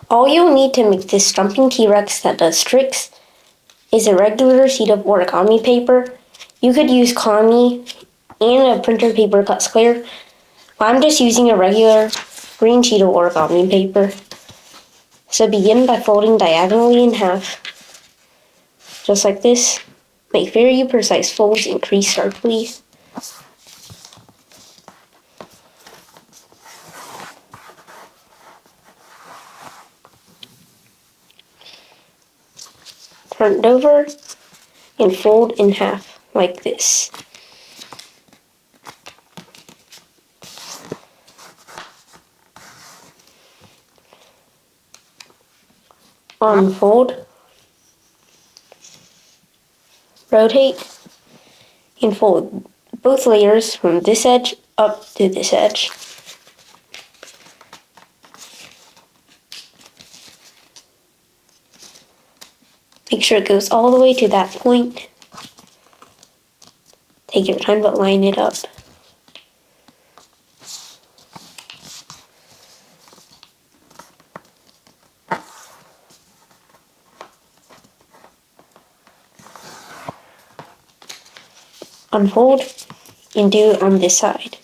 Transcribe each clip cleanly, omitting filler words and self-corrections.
All you'll need to make this jumping T-Rex that does tricks is a regular sheet of origami paper. You could use kami and a printer paper cut square. I'm just using a regular green sheet of origami paper. So begin by folding diagonally in half, just like this. Make very precise folds and crease sharply. Turn it over and fold in half, like this. Unfold, rotate, and fold both layers from this edge up to this edge. Make sure it goes all the way to that point. Take your time, but line it up. Unfold and do it on this side.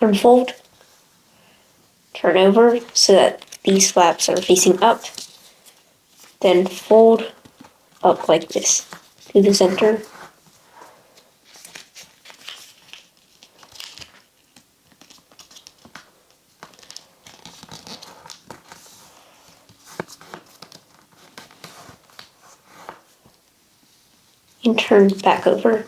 Unfold, turn over so that these flaps are facing up, then fold up like this to the center. And turn back over.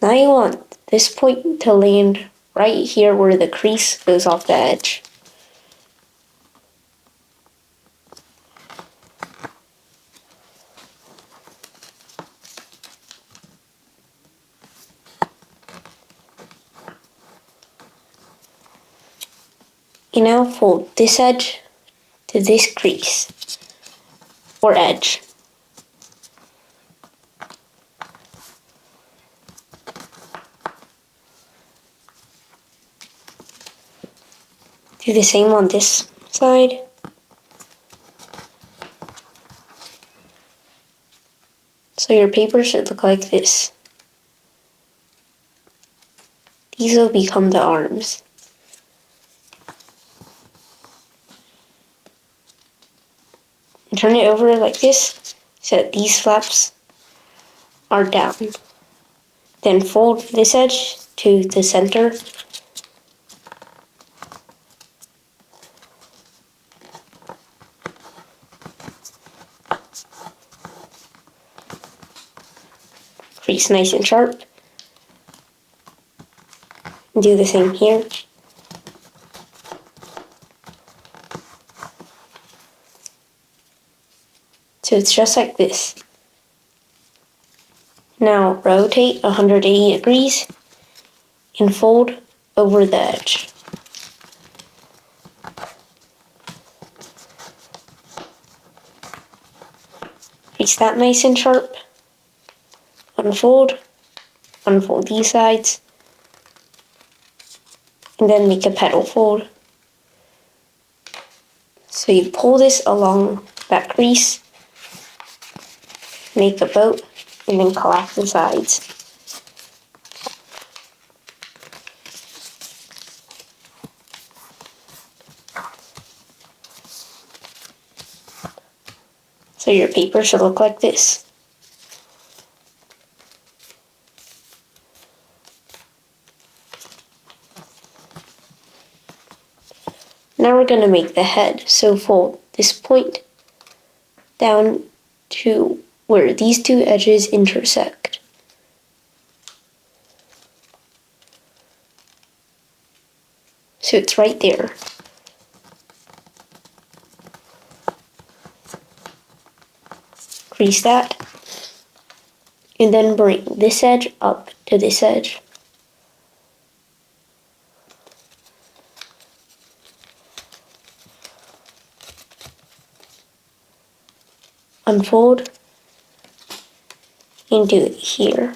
Now you want this point to land right here where the crease goes off the edge. You now fold this edge to this crease or edge. Do the same on this side. So your paper should look like this. These will become the arms. And turn it over like this so that these flaps are down. Then fold this edge to the center. Crease nice and sharp. And do the same here. So it's just like this. Now rotate 180 degrees and fold over the edge. Crease that nice and sharp. Unfold, unfold these sides, and then make a petal fold. So you pull this along that crease, make a boat, and then collapse the sides. So your paper should look like this. Now we're going to make the head. So fold this point down to where these two edges intersect. So it's right there. Crease that. And then bring this edge up to this edge. unfold, and do it here.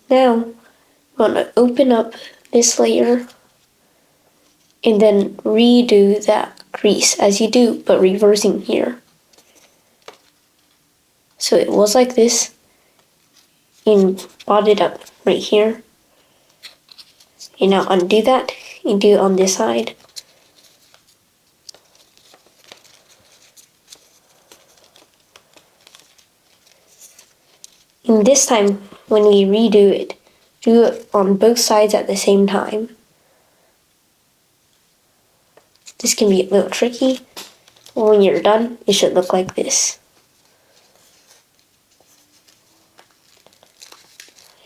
Now, I'm going to open up this layer and then redo that crease as you do, but reversing here. So it was like this, and brought it up right here. And now undo that and do it on this side. And this time, when we redo it, do it on both sides at the same time. This can be a little tricky, but when you're done, it should look like this.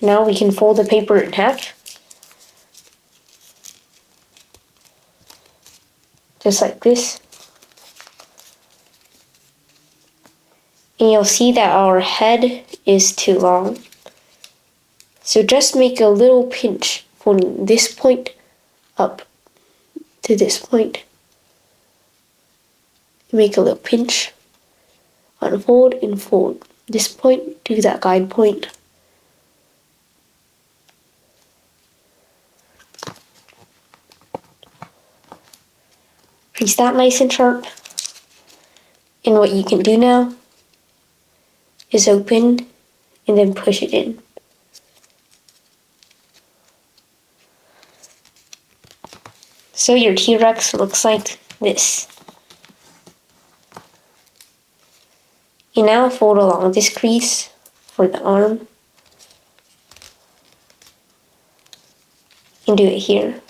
Now we can fold the paper in half. Just like this. And you'll see that our head is too long. So just make a little pinch from this point up to this point. Make a little pinch, unfold and fold. This point to that guide point. Crease that nice and sharp. And what you can do now is open and then push it in. So your T-Rex looks like this. You now fold along this crease for the arm and do it here.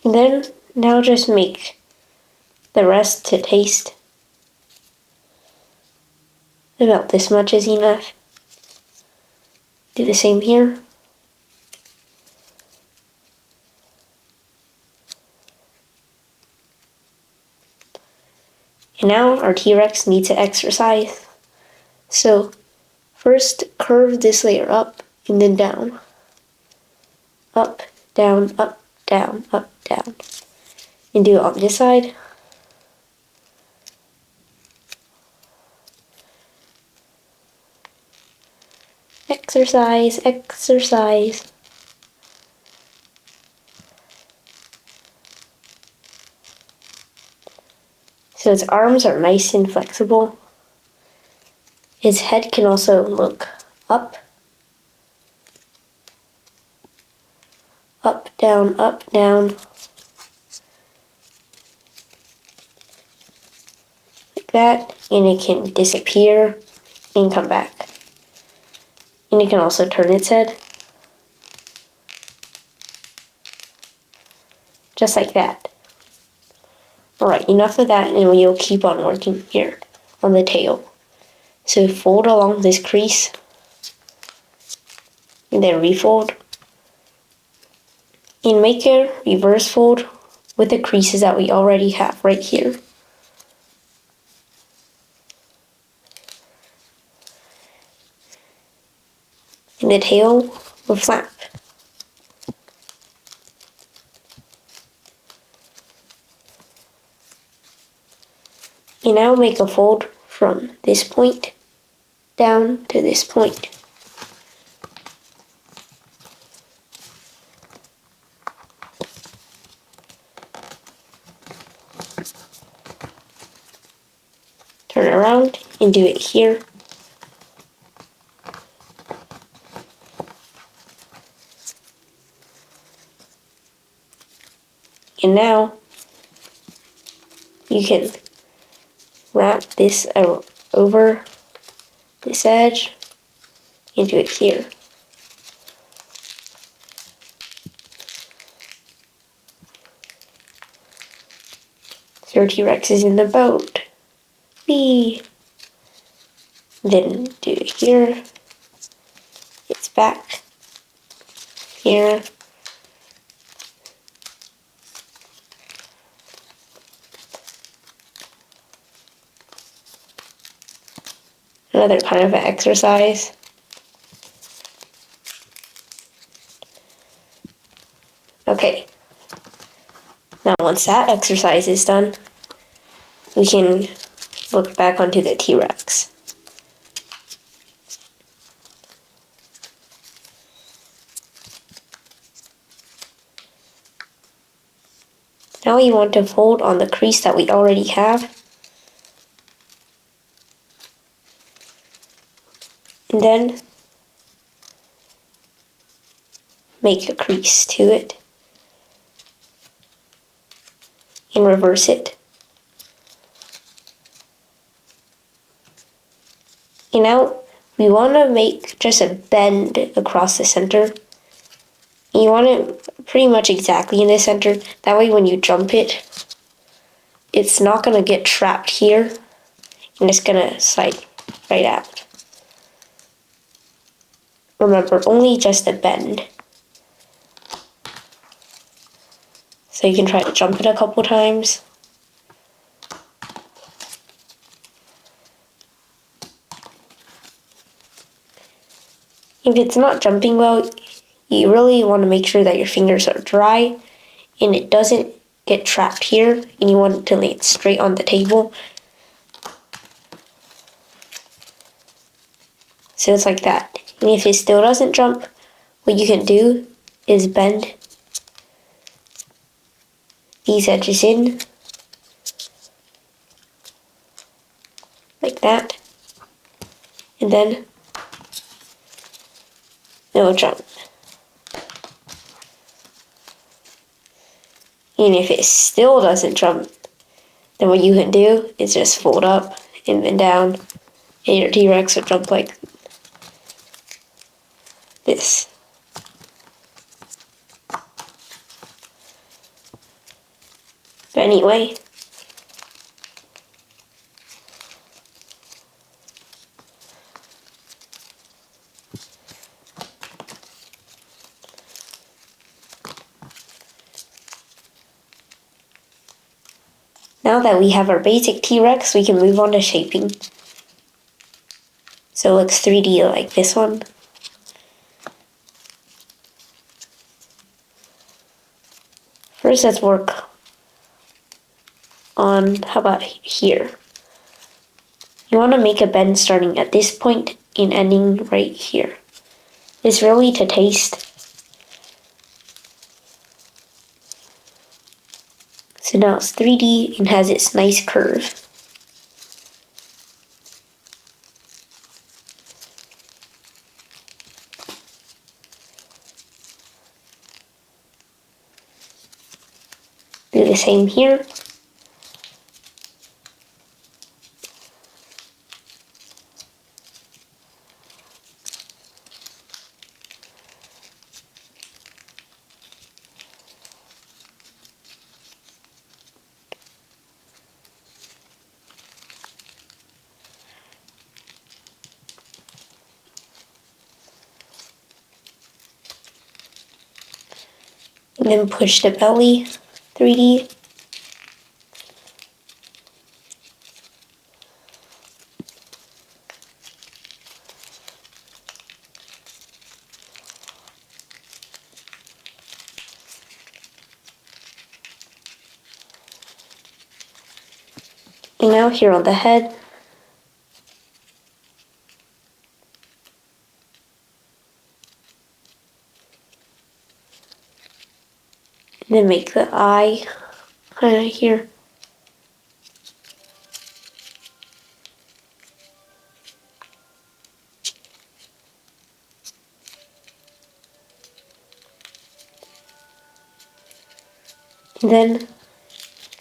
And then now just make the rest to taste. About this much is enough. Do the same here. And now our T-Rex needs to exercise. So first curve this layer up and then down. Up, down, up, down, up, down. And do it on this side. Exercise, exercise. So its arms are nice and flexible. Its head can also look up. Up, down, up, down. Like that. And it can disappear and come back. And it can also turn its head. Just like that. Alright, enough of that, and we'll keep on working here on the tail. So fold along this crease, and then refold. And make a reverse fold with the creases that we already have right here. And the tail will flap. And now make a fold from this point down to this point. Turn around and do it here. And now you can wrap this over this edge and do it here. So your T-Rex is in the boat. Whee! Then do it here. It's back. Here. Another kind of an exercise. Okay. Now once that exercise is done, we can look back onto the T-Rex. Now we want to fold on the crease that we already have. And then make a crease to it. And reverse it. And now we want to make just a bend across the center. You want it pretty much exactly in the center. That way when you jump it, it's not going to get trapped here. And it's going to slide right out. Remember, only just a bend. So you can try to jump it a couple times. If it's not jumping well, you really want to make sure that your fingers are dry and it doesn't get trapped here, and you want it to lay straight on the table. So it's like that. And if it still doesn't jump, what you can do is bend these edges in, like that, and then it'll jump. And if it still doesn't jump, then what you can do is just fold up and bend down, and your T-Rex will jump like this. But anyway, now that we have our basic T-Rex, we can move on to shaping. So it looks 3D like this one. First, let's work on, how about here? You want to make a bend starting at this point and ending right here. It's really to taste. So now it's 3D and has its nice curve. Do the same here. And then push the belly 3D. And now here on the head, and then make the eye kind of here. And then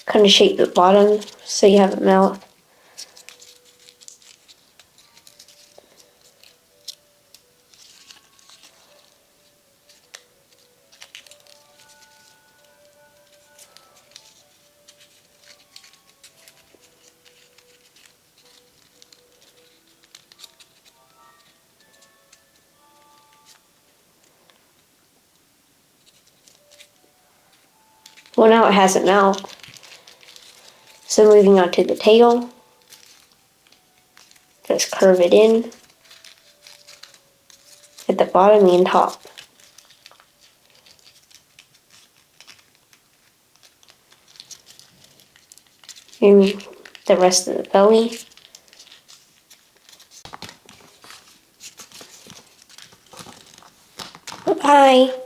kind of shape the bottom so you have a mouth. Well, now it has a mouth. So moving on to the tail. Just curve it in at the bottom and top. And the rest of the belly. Bye.